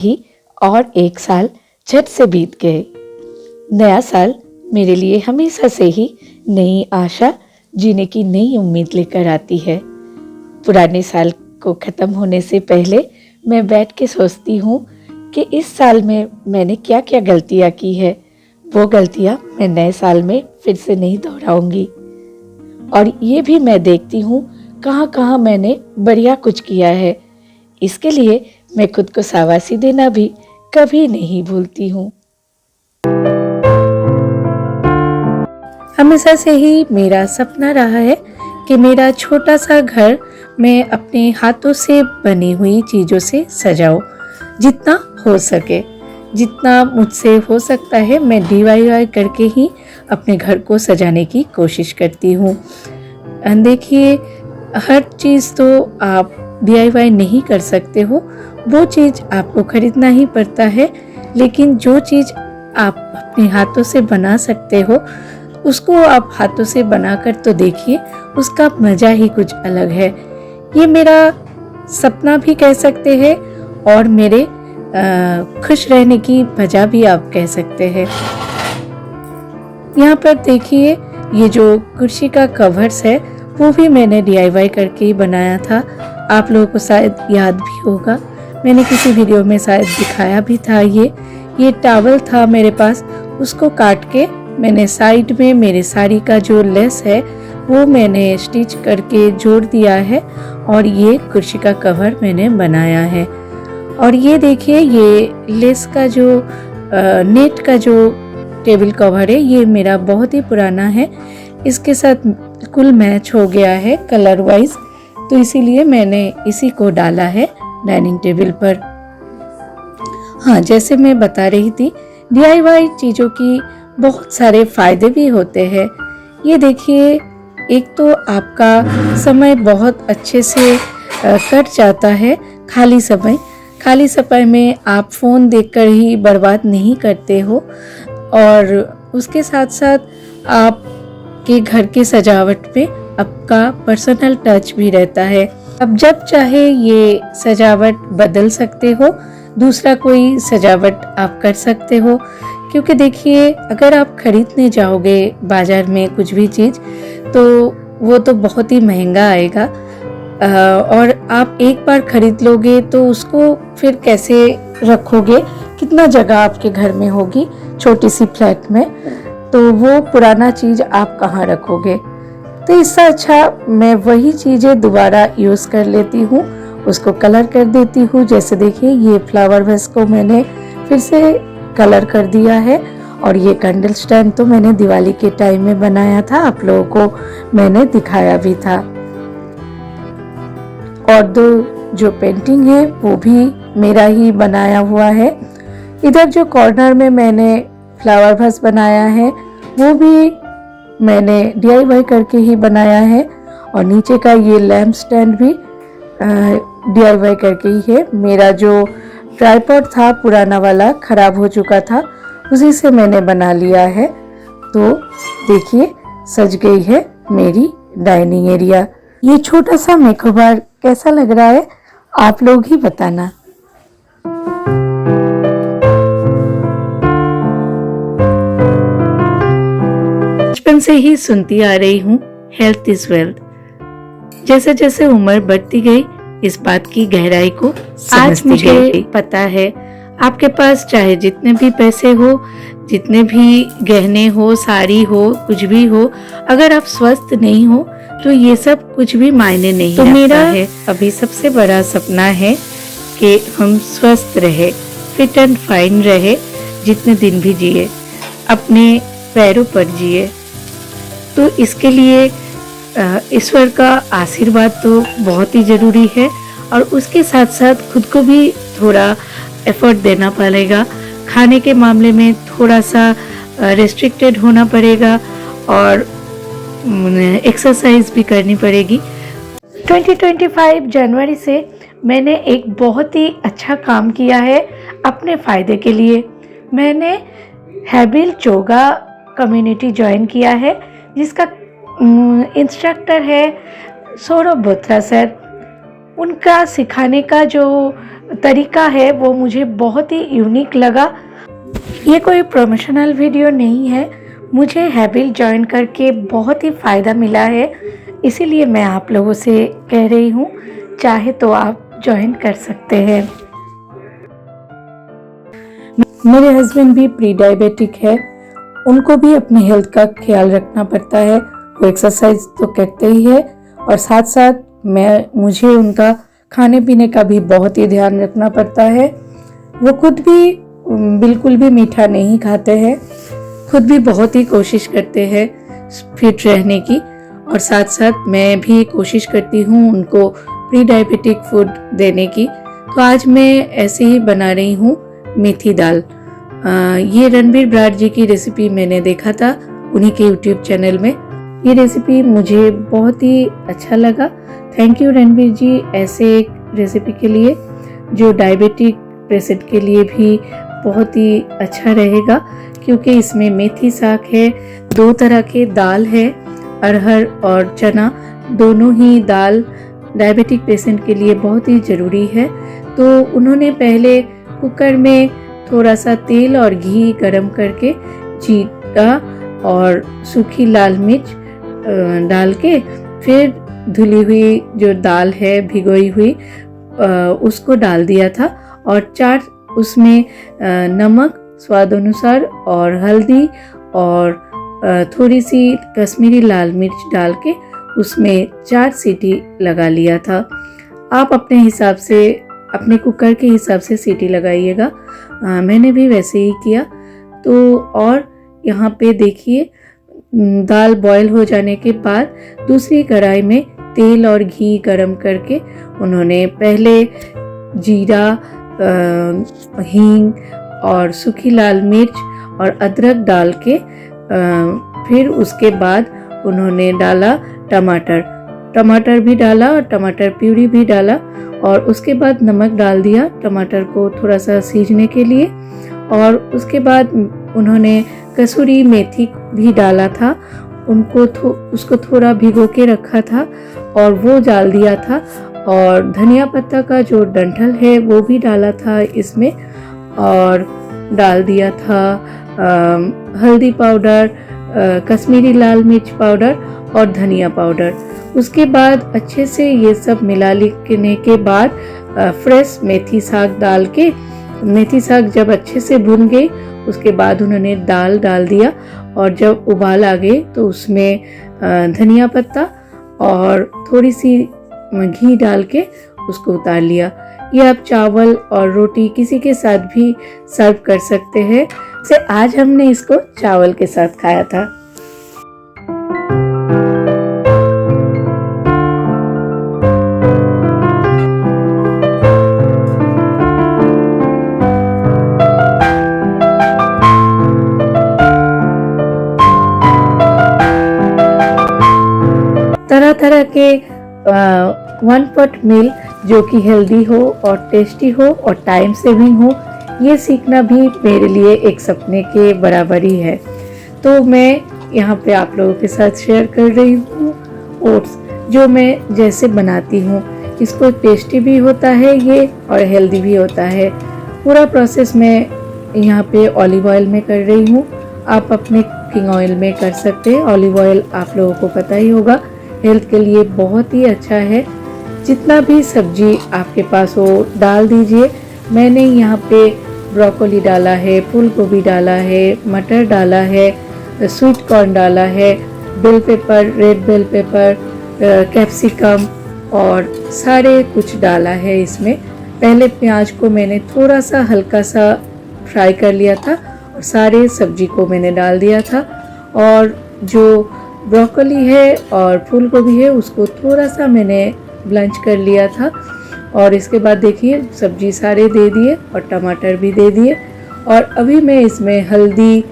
ही और एक साल झट से बीत गए। नया साल मेरे लिए हमेशा से ही नई आशा, जीने की नई उम्मीद लेकर आती है। पुराने साल को ख़त्म होने से पहले मैं बैठ के सोचती हूँ कि इस साल में मैंने क्या क्या गलतियाँ की है। वो गलतियाँ मैं नए साल में फिर से नहीं दोहराऊंगी। और ये भी मैं देखती हूँ कहाँ कहाँ मैंने बढ़िया कुछ किया है। इसके लिए मैं खुद को शाबाशी देना भी कभी नहीं भूलती हूँ। हमेशा से ही मेरा सपना रहा है कि मेरा छोटा सा घर मैं अपने हाथों से बनी हुई चीज़ों से सजाऊं। जितना हो सके, जितना मुझसे हो सकता है, मैं DIY करके ही अपने घर को सजाने की कोशिश करती हूँ। देखिए, हर चीज़ तो आप DIY नहीं कर सकते हो, वो चीज़ आपको खरीदना ही पड़ता है। लेकिन जो चीज़ आप अपने हाथों से बना सकते हो, उसको आप हाथों से बनाकर तो देखिए, उसका मज़ा ही कुछ अलग है। ये मेरा सपना भी कह सकते हैं और मेरे खुश रहने की वजह भी आप कह सकते हैं। यहाँ पर देखिए, ये जो कुर्सी का कवर्स है वो भी मैंने DIY करके ही बनाया था। आप लोगों को शायद याद भी होगा, मैंने किसी वीडियो में शायद दिखाया भी था। ये टॉवल था मेरे पास, उसको काट के मैंने साइड में मेरे साड़ी का जो लेस है वो मैंने स्टिच करके जोड़ दिया है और ये कुर्सी का कवर मैंने बनाया है। और ये देखिए, ये लेस का जो नेट का जो टेबल कवर है, ये मेरा बहुत ही पुराना है। इसके साथ बिल्कुल मैच हो गया है कलर वाइज, तो इसीलिए मैंने इसी को डाला है डाइनिंग टेबल पर। हाँ, जैसे मैं बता रही थी, DIY चीज़ों की बहुत सारे फायदे भी होते हैं। ये देखिए, एक तो आपका समय बहुत अच्छे से कट जाता है। खाली समय में आप फ़ोन देखकर ही बर्बाद नहीं करते हो, और उसके साथ साथ आपके घर की सजावट पे आपका पर्सनल टच भी रहता है। अब जब चाहे ये सजावट बदल सकते हो, दूसरा कोई सजावट आप कर सकते हो। क्योंकि देखिए, अगर आप खरीदने जाओगे बाजार में कुछ भी चीज़, तो वो तो बहुत ही महंगा आएगा, और आप एक बार खरीद लोगे तो उसको फिर कैसे रखोगे, कितना जगह आपके घर में होगी छोटी सी फ्लैट में, तो वो पुराना चीज़ आप कहाँ रखोगे। तो इससे अच्छा मैं वही चीज़ें दोबारा यूज़ कर लेती हूँ, उसको कलर कर देती हूँ। जैसे देखिए, ये फ्लावर वेस को मैंने फिर से कलर कर दिया है, और ये कैंडल स्टैंड तो मैंने दिवाली के टाइम में बनाया था, आप लोगों को मैंने दिखाया भी था। और दो जो पेंटिंग है वो भी मेरा ही बनाया हुआ है। इधर जो कॉर्नर में मैंने फ्लावर वास बनाया है वो भी मैंने DIY करके ही बनाया है, और नीचे का ये लैम्प स्टैंड भी DIY करके ही है। मेरा जो ट्राइपॉड था पुराना वाला, खराब हो चुका था, उसी से मैंने बना लिया है। तो देखिए, सज गई है मेरी डाइनिंग एरिया। ये छोटा सा मेकओवर कैसा लग रहा है, आप लोग ही बताना। बचपन से ही सुनती आ रही हूँ, हेल्थ इज वेल्थ। जैसे जैसे उम्र बढ़ती गई, इस बात की गहराई को आज मुझे पता है। आपके पास चाहे जितने भी पैसे हो, जितने भी गहने हो, साड़ी हो, कुछ भी हो, अगर आप स्वस्थ नहीं हो तो ये सब कुछ भी मायने नहीं रखता है। तो मेरा अभी सबसे बड़ा सपना है कि हम स्वस्थ रहे, फिट एंड फाइन रहे, जितने दिन भी जिए, अपने पैरों पर जिए। तो इसके लिए ईश्वर का आशीर्वाद तो बहुत ही ज़रूरी है, और उसके साथ साथ खुद को भी थोड़ा एफर्ट देना पड़ेगा। खाने के मामले में थोड़ा सा रेस्ट्रिक्टेड होना पड़ेगा, और एक्सरसाइज भी करनी पड़ेगी। 2025 जनवरी से मैंने एक बहुत ही अच्छा काम किया है अपने फ़ायदे के लिए। मैंने हैबिल योगा कम्युनिटी ज्वाइन किया है, जिसका इंस्ट्रक्टर है सौरभ बोथरा सर। उनका सिखाने का जो तरीका है वो मुझे बहुत ही यूनिक लगा। ये कोई प्रमोशनल वीडियो नहीं है, मुझे हैबिल ज्वाइन करके बहुत ही फ़ायदा मिला है, इसीलिए मैं आप लोगों से कह रही हूँ, चाहे तो आप ज्वाइन कर सकते हैं। मेरे हस्बैंड भी प्री डायबिटिक है, उनको भी अपनी हेल्थ का ख्याल रखना पड़ता है। वो एक्सरसाइज तो करते ही है और साथ साथ मुझे उनका खाने पीने का भी बहुत ही ध्यान रखना पड़ता है। वो खुद भी बिल्कुल भी मीठा नहीं खाते हैं, खुद भी बहुत ही कोशिश करते हैं फिट रहने की, और साथ साथ मैं भी कोशिश करती हूँ उनको प्री डायबिटिक फूड देने की। तो आज मैं ऐसे ही बना रही हूँ मेथी दाल। ये रणबीर ब्रार जी की रेसिपी मैंने देखा था उन्हीं के यूट्यूब चैनल में। ये रेसिपी मुझे बहुत ही अच्छा लगा। थैंक यू रणबीर जी ऐसे एक रेसिपी के लिए, जो डायबिटिक पेशेंट के लिए भी बहुत ही अच्छा रहेगा, क्योंकि इसमें मेथी साग है, 2 तरह के दाल है, अरहर और चना, दोनों ही दाल डायबिटिक पेशेंट के लिए बहुत ही ज़रूरी है। तो उन्होंने पहले कुकर में थोड़ा सा तेल और घी गरम करके जीरा और सूखी लाल मिर्च डाल के फिर धुली हुई जो दाल है भिगोई हुई उसको डाल दिया था, और 4 उसमें नमक स्वाद अनुसार और हल्दी और थोड़ी सी कश्मीरी लाल मिर्च डाल के उसमें 4 सीटी लगा लिया था। आप अपने हिसाब से, अपने कुकर के हिसाब से सीटी लगाइएगा, मैंने भी वैसे ही किया। तो और यहाँ पे देखिए दाल बॉईल हो जाने के बाद दूसरी कढ़ाई में तेल और घी गरम करके उन्होंने पहले जीरा, हींग और सूखी लाल मिर्च और अदरक डाल के फिर उसके बाद उन्होंने डाला टमाटर भी डाला और टमाटर प्यूरी भी डाला, और उसके बाद नमक डाल दिया टमाटर को थोड़ा सा सीजने के लिए, और उसके बाद उन्होंने कसूरी मेथी भी डाला था, उसको थोड़ा भिगो के रखा था और वो डाल दिया था, और धनिया पत्ता का जो डंठल है वो भी डाला था इसमें, और डाल दिया था हल्दी पाउडर, कश्मीरी लाल मिर्च पाउडर और धनिया पाउडर। उसके बाद अच्छे से ये सब मिला लेने के बाद फ्रेश मेथी साग डाल के, मेथी साग जब अच्छे से भुन गई उसके बाद उन्होंने दाल डाल दिया, और जब उबाल आ गए तो उसमें धनिया पत्ता और थोड़ी सी घी डाल के उसको उतार लिया। ये आप चावल और रोटी किसी के साथ भी सर्व कर सकते हैं। से आज हमने इसको चावल के साथ खाया था। तरह तरह के 1 पॉट मील जो कि हेल्दी हो और टेस्टी हो और टाइम सेविंग हो, ये सीखना भी मेरे लिए एक सपने के बराबर ही है। तो मैं यहाँ पे आप लोगों के साथ शेयर कर रही हूँ ओट्स, जो मैं जैसे बनाती हूँ। इसको टेस्टी भी होता है ये और हेल्दी भी होता है। पूरा प्रोसेस मैं यहाँ पे ऑलिव ऑयल में कर रही हूँ, आप अपने कुकिंग ऑयल में कर सकते हैं। ऑलिव ऑयल आप लोगों को पता ही होगा हेल्थ के लिए बहुत ही अच्छा है। जितना भी सब्जी आपके पास हो डाल दीजिए। मैंने यहाँ पे ब्रोकोली डाला है, फूल गोभी डाला है, मटर डाला है, स्वीट कॉर्न डाला है, bell pepper, red bell pepper, capsicum और सारे कुछ डाला है इसमें। पहले प्याज को मैंने थोड़ा सा हल्का सा फ्राई कर लिया था और सारे सब्जी को मैंने डाल दिया था, और जो ब्रोकोली है और फूल गोभी है उसको थोड़ा सा मैंने ब्लंच कर लिया था। और इसके बाद देखिए सब्जी सारे दे दिए और टमाटर भी दे दिए, और अभी मैं इसमें हल्दी,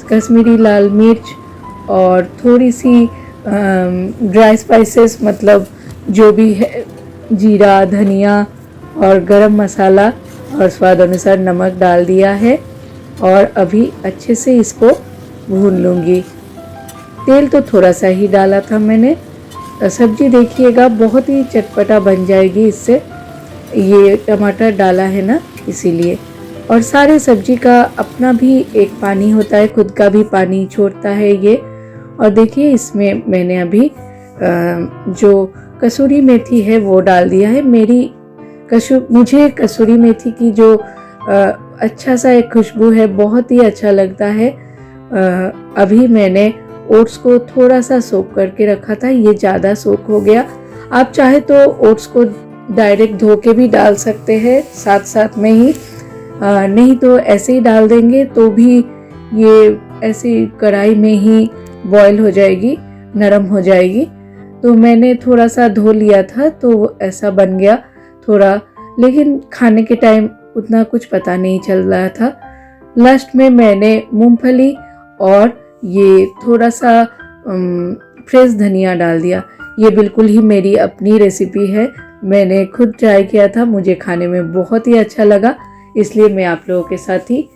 कश्मीरी लाल मिर्च और थोड़ी सी ड्राई स्पाइसेस, मतलब जो भी है, जीरा, धनिया और गरम मसाला और स्वाद अनुसार नमक डाल दिया है, और अभी अच्छे से इसको भून लूँगी। तेल तो थोड़ा सा ही डाला था मैंने। सब्जी देखिएगा बहुत ही चटपटा बन जाएगी इससे। ये टमाटर डाला है ना, इसीलिए। और सारे सब्जी का अपना भी एक पानी होता है, खुद का भी पानी छोड़ता है ये। और देखिए इसमें मैंने अभी जो कसूरी मेथी है वो डाल दिया है। मुझे कसूरी मेथी की जो अच्छा सा एक खुशबू है, बहुत ही अच्छा लगता है। अभी मैंने ओट्स को थोड़ा सा सोक करके रखा था, ये ज़्यादा सोक हो गया। आप चाहे तो ओट्स को डायरेक्ट धो के भी डाल सकते हैं साथ साथ में ही, नहीं तो ऐसे ही डाल देंगे तो भी ये ऐसी कढ़ाई में ही बॉईल हो जाएगी, नरम हो जाएगी। तो मैंने थोड़ा सा धो लिया था तो ऐसा बन गया थोड़ा, लेकिन खाने के टाइम उतना कुछ पता नहीं चल रहा था। लास्ट में मैंने मूंगफली और ये थोड़ा सा फ्रेश धनिया डाल दिया। ये बिल्कुल ही मेरी अपनी रेसिपी है, मैंने खुद ट्राई किया था, मुझे खाने में बहुत ही अच्छा लगा, इसलिए मैं आप लोगों के साथ ही।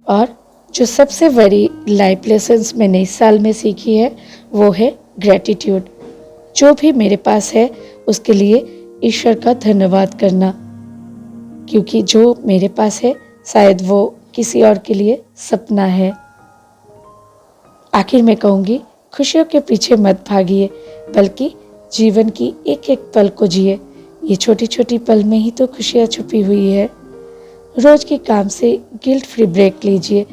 और जो सबसे बड़ी लाइफ लेसन्स मैंने इस साल में सीखी है वो है ग्रैटिट्यूड। जो भी मेरे पास है उसके लिए ईश्वर का धन्यवाद करना, क्योंकि जो मेरे पास है शायद वो किसी और के लिए सपना है। आखिर मैं कहूँगी, खुशियों के पीछे मत भागिए, बल्कि जीवन की एक एक पल को जिए। ये छोटी छोटी पल में ही तो खुशियाँ छुपी हुई है। रोज के काम से गिल्ट फ्री ब्रेक लीजिए।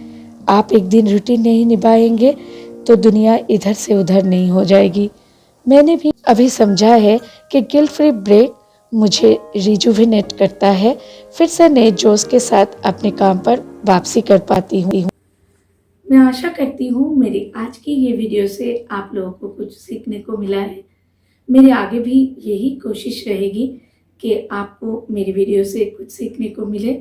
आप एक दिन रूटीन नहीं निभाएंगे तो दुनिया इधर से उधर नहीं हो जाएगी। मैंने भी अभी समझा है कि गिल्ट फ्री ब्रेक मुझे रिजुविनेट करता है, फिर से नए जोश के साथ अपने काम पर वापसी कर पाती हूँ। मैं आशा करती हूँ मेरी आज की ये वीडियो से आप लोगों को कुछ सीखने को मिला है। मेरे आगे भी यही कोशिश रहेगी कि आपको मेरी वीडियो से कुछ सीखने को मिले।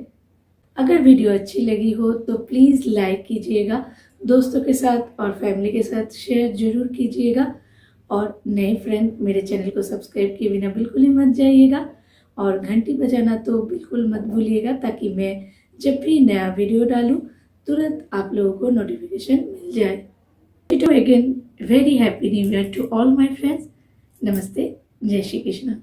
अगर वीडियो अच्छी लगी हो तो प्लीज़ लाइक कीजिएगा, दोस्तों के साथ और फैमिली के साथ शेयर जरूर कीजिएगा। और नए फ्रेंड मेरे चैनल को सब्सक्राइब किए बिना बिल्कुल ही मत जाइएगा, और घंटी बजाना तो बिल्कुल मत भूलिएगा, ताकि मैं जब भी नया वीडियो डालूं तुरंत आप लोगों को नोटिफिकेशन मिल जाए। Again very happy new year to all my friends. नमस्ते, जय श्री कृष्ण।